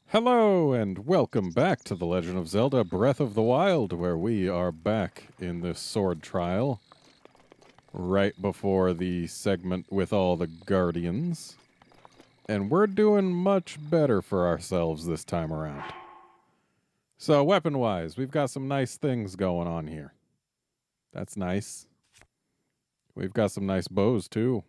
Hello and welcome back to the Legend of Zelda Breath of the Wild, where we are back in this sword trial right before the segment with all the guardians. And we're doing much better for ourselves this time around. So weapon-wise, we've got some nice things going on here. That's nice. We've got some nice bows too.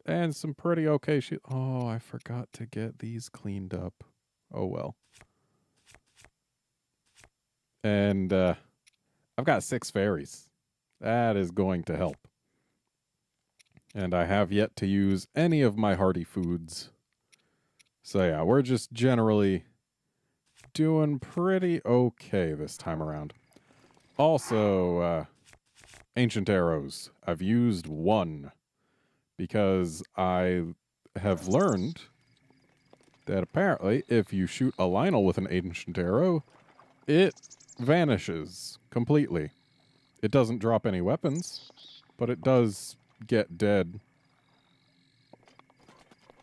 And some pretty okay shield. Oh, I forgot to get these cleaned up. Oh well. And I've got 6 fairies. That is going to help. And I have yet to use any of my hearty foods. So yeah, we're just generally doing pretty okay this time around. Also, ancient arrows. I've used 1 because I have learned that apparently if you shoot a Lionel with an ancient arrow, it vanishes completely. It doesn't drop any weapons, but it does get dead.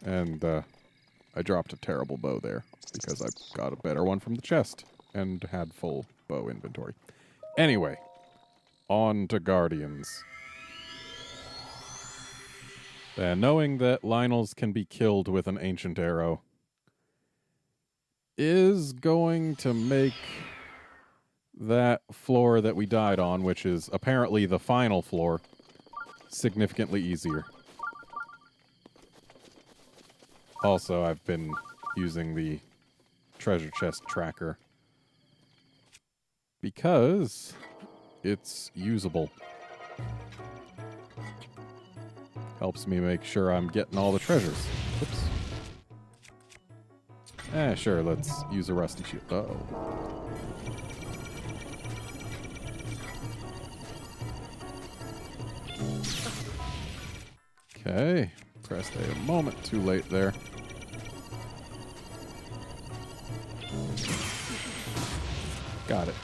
And I dropped a terrible bow there because I got a better one from the chest and had full bow inventory. Anyway, on to Guardians. And knowing that Lionels can be killed with an ancient arrow is going to make that floor that we died on, which is apparently the final floor, significantly easier. Also, I've been using the treasure chest tracker because it's usable. Helps me make sure I'm getting all the treasures. Oops. Sure, let's use a rusty shield. Uh-oh. Okay, pressed A moment too late there. Got it.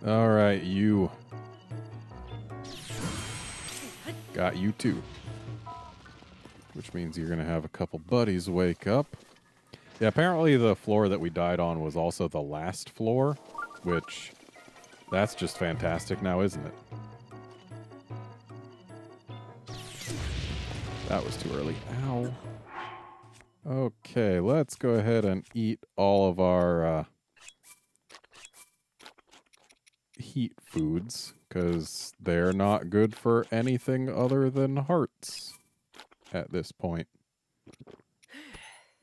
All right, you. Got you too. Which means you're going to have a couple buddies wake up. Yeah, apparently the floor that we died on was also the last floor, which that's just fantastic now, isn't it? That was too early. Ow. Okay, let's go ahead and eat all of our heat foods, because they're not good for anything other than hearts at this point.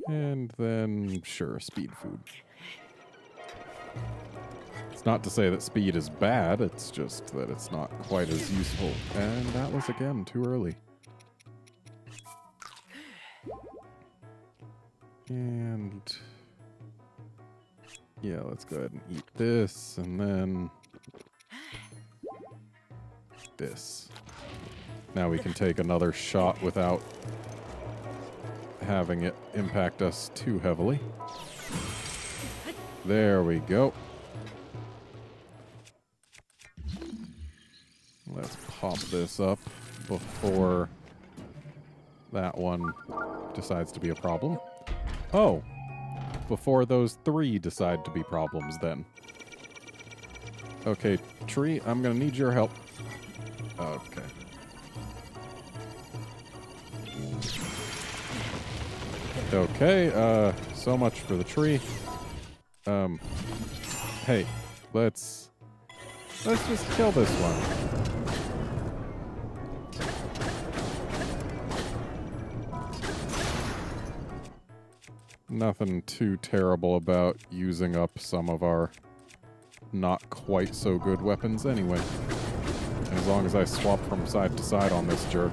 And then, sure, speed food. It's not to say that speed is bad, it's just that it's not quite as useful. And that was, again, too early. And yeah, let's go ahead and eat this, and then this. Now we can take another shot without having it impact us too heavily. There we go. Let's pop this up before that one decides to be a problem. Oh, before those 3 decide to be problems then. Okay, tree, I'm gonna need your help. Okay. Okay, so much for the tree. Hey, let's just kill this one. Nothing too terrible about using up some of our not quite so good weapons anyway. As long as I swap from side to side on this jerk,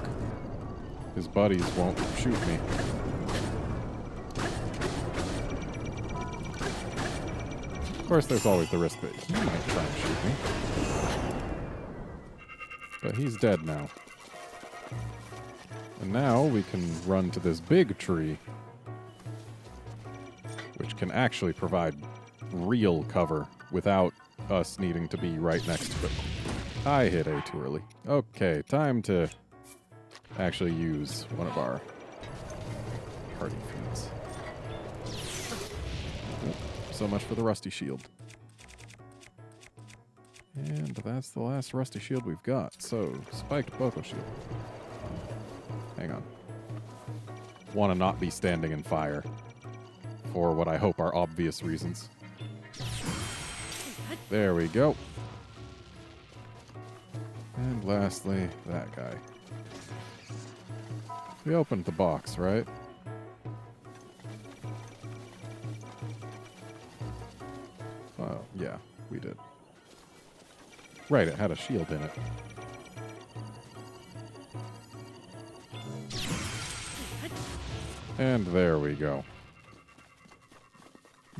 his buddies won't shoot me. Of course, there's always the risk that he might try and shoot me. But he's dead now. And now we can run to this big tree, which can actually provide real cover without us needing to be right next to it. I hit A too early. Okay, time to actually use one of our party feeds. So much for the rusty shield. And that's the last rusty shield we've got. So, spiked Boko shield. Hang on. Want to not be standing in fire. For what I hope are obvious reasons. There we go. And lastly, that guy. We opened the box, right? Oh, yeah, we did. Right, it had a shield in it. And there we go.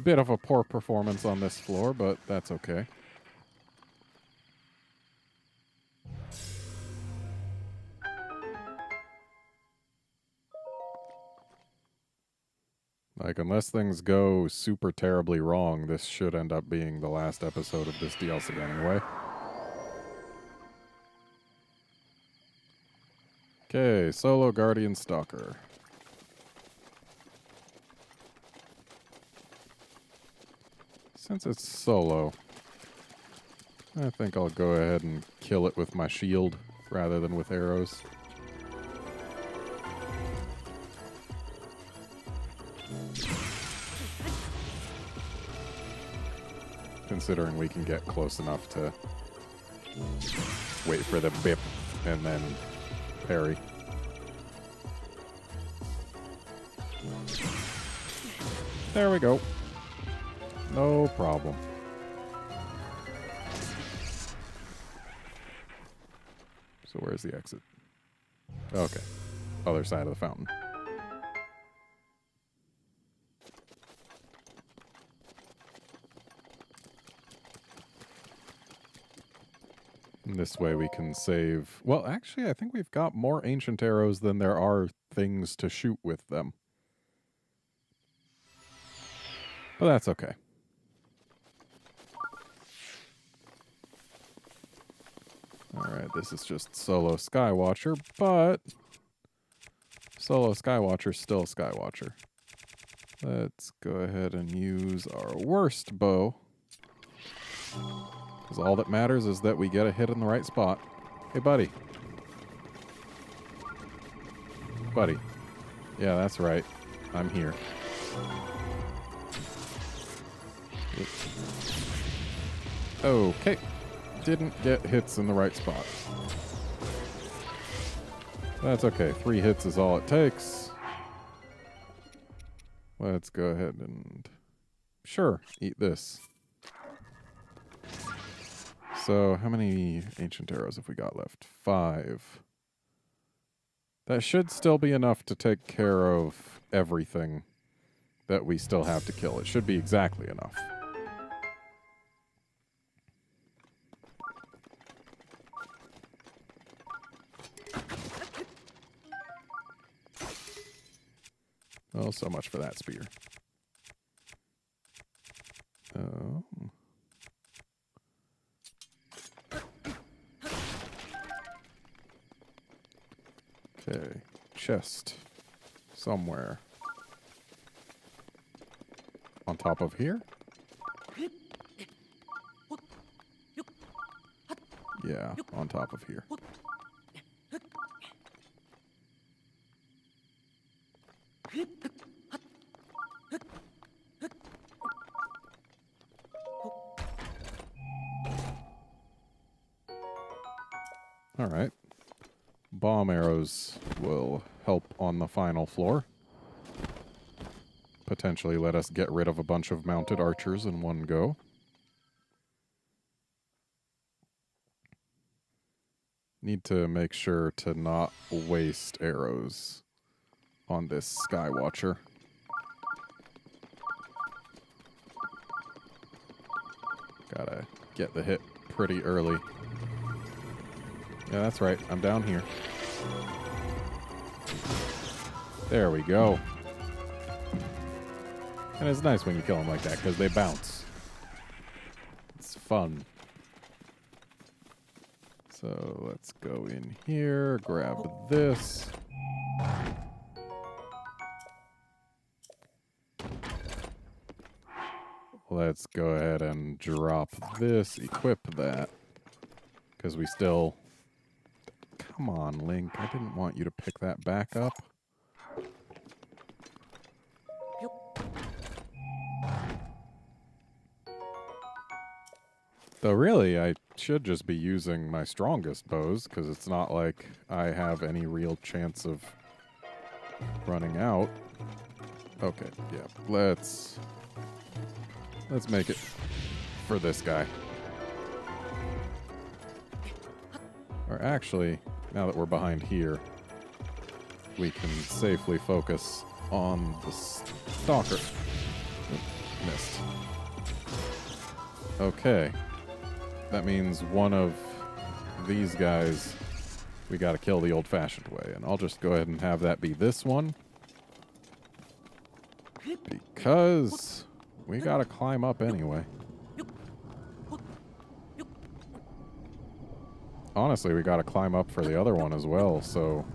Bit of a poor performance on this floor, but that's okay. Like, unless things go super terribly wrong, this should end up being the last episode of this DLC anyway. Okay, Solo Guardian Stalker. Since it's solo, I think I'll go ahead and kill it with my shield rather than with arrows. Considering we can get close enough to wait for the bip and then parry. There we go. No problem. So where's the exit? Okay. Other side of the fountain. And this way we can save... Well, actually, I think we've got more ancient arrows than there are things to shoot with them. But that's okay. Alright, this is just Solo Skywatcher, but Solo Skywatcher's still Skywatcher. Let's go ahead and use our worst bow. Because all that matters is that we get a hit in the right spot. Hey, buddy. Buddy. Yeah, that's right. I'm here. Okay. Didn't get hits in the right spot. That's okay. 3 hits is all it takes. Let's go ahead and... Sure, eat this. So, how many ancient arrows have we got left? 5. That should still be enough to take care of everything that we still have to kill. It should be exactly enough. Well, so much for that spear. Oh. Okay. Chest. Somewhere. On top of here? Yeah, on top of here. All right. Bomb arrows will help on the final floor. Potentially let us get rid of a bunch of mounted archers in one go. Need to make sure to not waste arrows on this Skywatcher. Gotta get the hit pretty early. Yeah, that's right. I'm down here. There we go. And it's nice when you kill them like that, because they bounce. It's fun. So let's go in here, grab this. Let's go ahead and drop this, equip that. Because we still... Come on, Link. I didn't want you to pick that back up. Though really, I should just be using my strongest bows, because it's not like I have any real chance of running out. Okay, yeah, let's make it for this guy. Or actually, now that we're behind here, we can safely focus on the stalker. Oop, missed. Okay. That means one of these guys we gotta kill the old-fashioned way. And I'll just go ahead and have that be this one. Because we gotta climb up anyway. Honestly, we gotta climb up for the other one as well, so...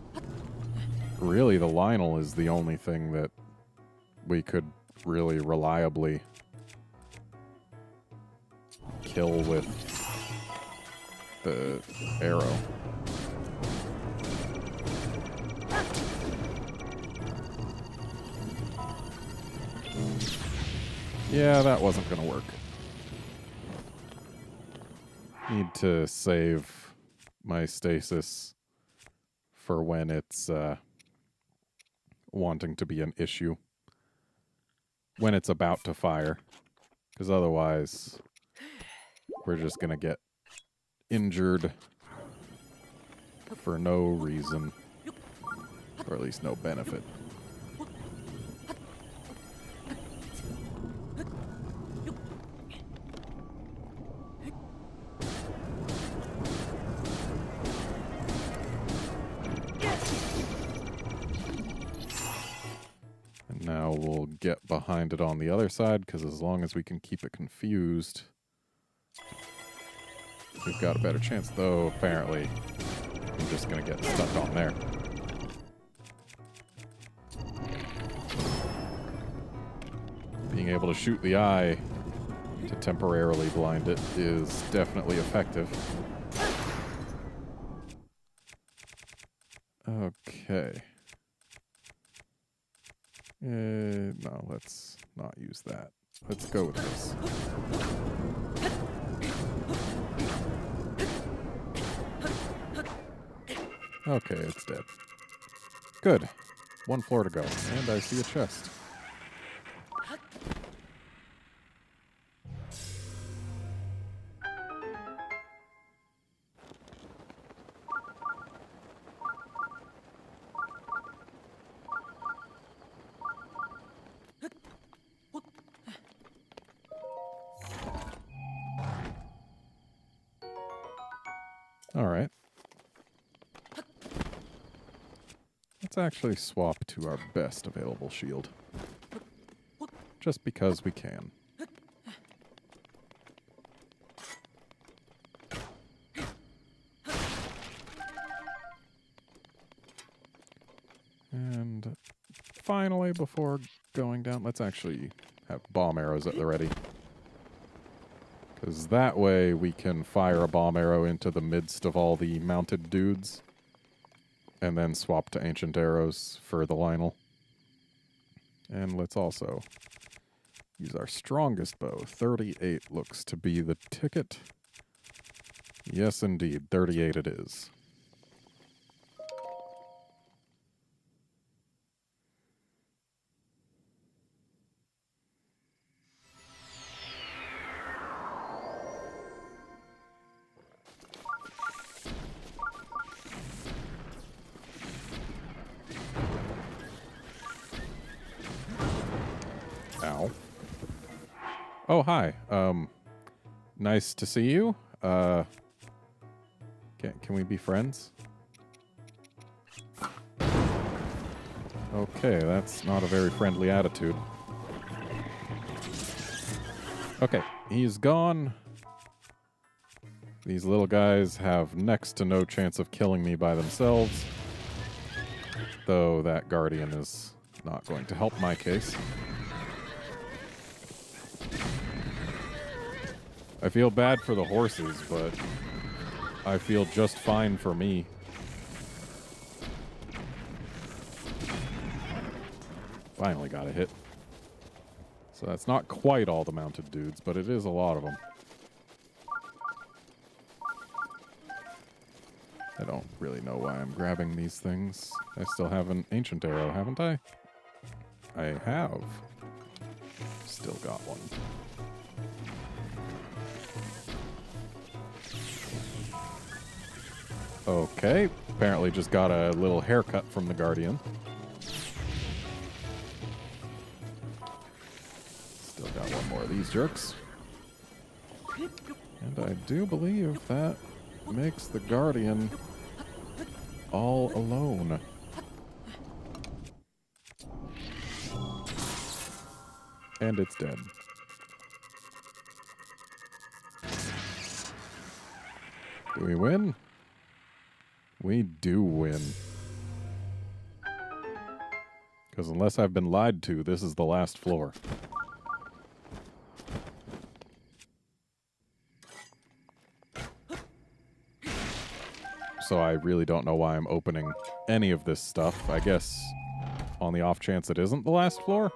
Really, the Lionel is the only thing that we could really reliably kill with the arrow. Yeah, that wasn't gonna work. Need to save my stasis for when it's wanting to be an issue. When it's about to fire. Because otherwise, we're just gonna get injured for no reason. Or at least no benefit. And now we'll get behind it on the other side, because as long as we can keep it confused, we've got a better chance. Though, apparently, I'm just going to get stuck on there. Being able to shoot the eye to temporarily blind it is definitely effective. Okay. No, let's not use that. Let's go with this. Okay, it's dead. Good. One floor to go. And I see a chest. Alright. Let's actually swap to our best available shield. Just because we can. And finally, before going down, let's actually have bomb arrows at the ready. Because that way we can fire a bomb arrow into the midst of all the mounted dudes. And then swap to ancient arrows for the Lionel. And let's also use our strongest bow. 38 looks to be the ticket. Yes, indeed. 38 it is. Ow. Oh, hi. Nice to see you. Can we be friends? Okay, that's not a very friendly attitude. Okay, he's gone. These little guys have next to no chance of killing me by themselves. Though that guardian is not going to help my case. I feel bad for the horses, but I feel just fine for me. Finally got a hit. So that's not quite all the mounted dudes, but it is a lot of them. I don't really know why I'm grabbing these things. I still have an ancient arrow, haven't I? I have. Still got one. Okay. Apparently just got a little haircut from the guardian. Still got one more of these jerks. And I do believe that makes the guardian all alone. And it's dead. Do we win? We do win. Because unless I've been lied to, this is the last floor. So I really don't know why I'm opening any of this stuff. I guess on the off chance it isn't the last floor.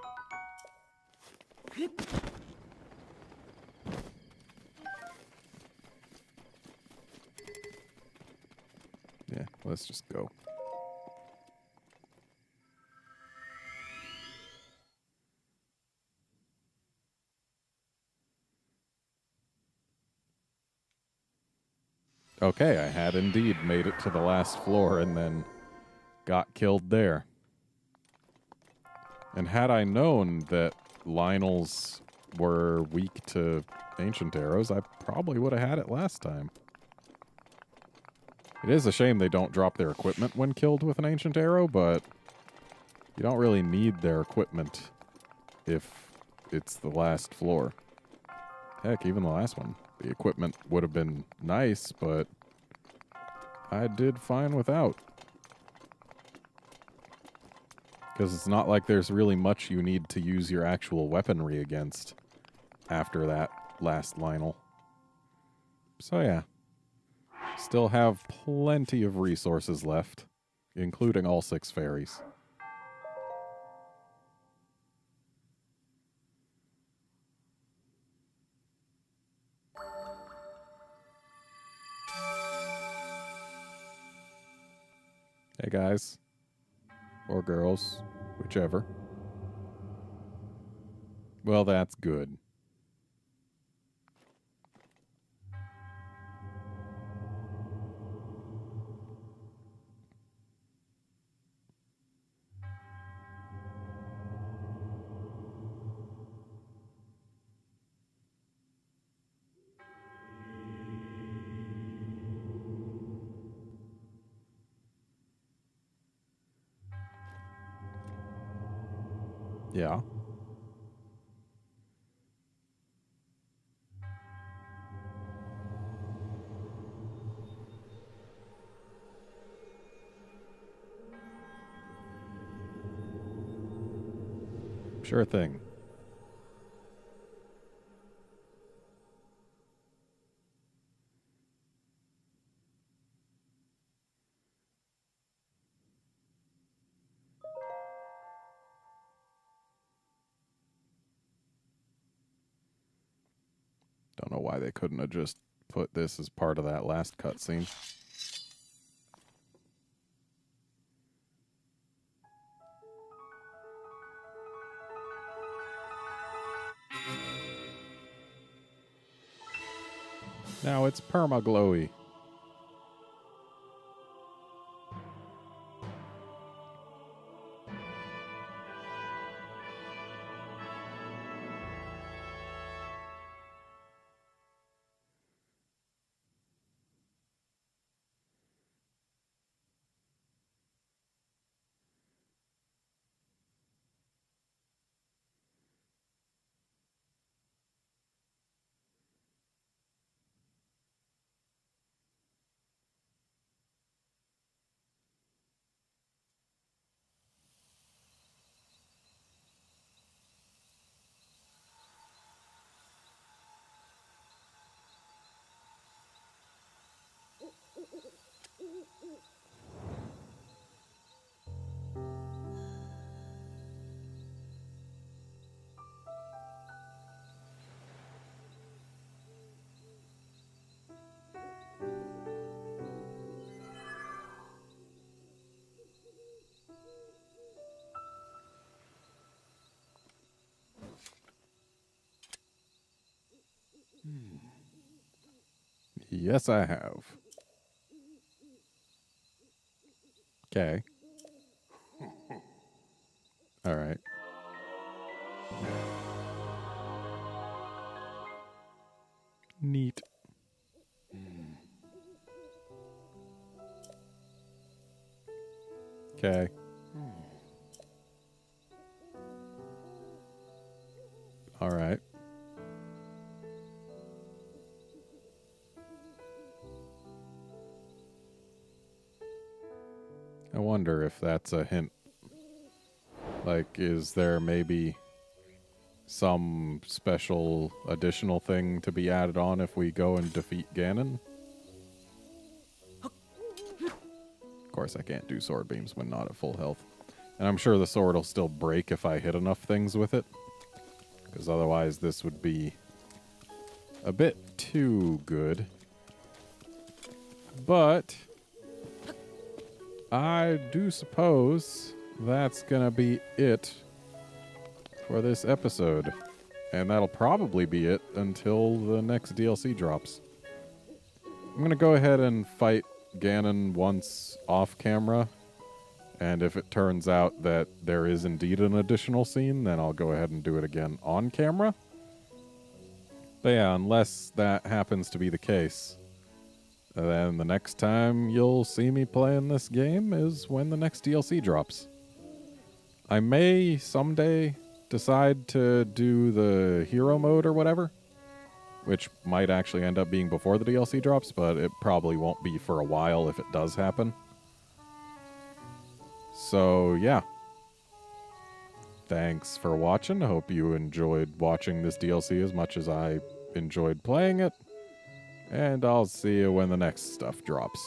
Yeah, let's just go. Okay, I had indeed made it to the last floor and then got killed there. And had I known that Lionels were weak to ancient arrows, I probably would have had it last time. It is a shame they don't drop their equipment when killed with an ancient arrow, but you don't really need their equipment if it's the last floor. Heck, even the last one. The equipment would have been nice, but I did fine without. Because it's not like there's really much you need to use your actual weaponry against after that last Lionel. So yeah. Still have plenty of resources left, including all 6 fairies. Hey guys. Or girls. Whichever. Well, that's good. Yeah. Sure thing. Don't know why they couldn't have just put this as part of that last cutscene. Now it's perma-glowy. Yes, I have. Okay. All right. Neat. Okay. All right. I wonder if that's a hint. Like, is there maybe some special additional thing to be added on if we go and defeat Ganon? Of course, I can't do sword beams when not at full health. And I'm sure the sword will still break if I hit enough things with it. Because otherwise this would be a bit too good. But I do suppose that's going to be it for this episode. And that'll probably be it until the next DLC drops. I'm going to go ahead and fight Ganon once off camera. And if it turns out that there is indeed an additional scene, then I'll go ahead and do it again on camera. But yeah, unless that happens to be the case, then the next time you'll see me playing this game is when the next DLC drops. I may someday decide to do the hero mode or whatever, which might actually end up being before the DLC drops, but it probably won't be for a while if it does happen. So, yeah. Thanks for watching. I hope you enjoyed watching this DLC as much as I enjoyed playing it. And I'll see you when the next stuff drops.